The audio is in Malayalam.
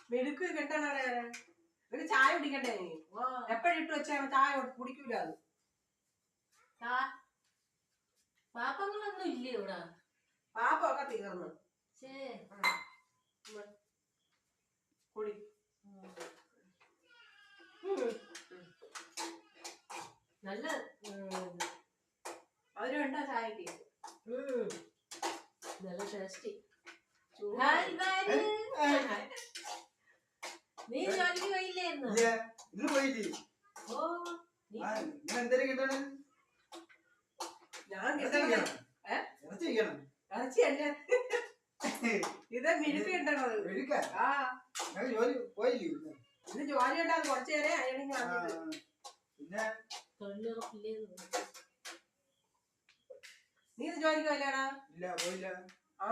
മെഴുക്ക് കെട്ടണ ഒരു ചായ കുടിക്കണ്ടേ നീ എപ്പോഴിട്ട് വെച്ചാ ചായ കുടിക്കൂല അത് പാപ്പങ്ങളൊന്നും ഇല്ലേ ഇവിടെ പാപ്പൊക്കെ തീർന്നു കുടി നല്ല അവരുണ്ടോ ചായക്ക് നല്ല ടേസ്റ്റി നീ ജോലിക്ക് പോയില്ലായിരുന്നു ഇറച്ചി അല്ല ഇത് മിനുക്ക് കിട്ടണത് ഇത് ജോലി ഉണ്ടാകും കുറച്ചു നേരെ അയണിങ് നീ ഇത് ജോലിക്ക് പോയില്ലാടാ? ഇല്ല പോയില്ല. ആ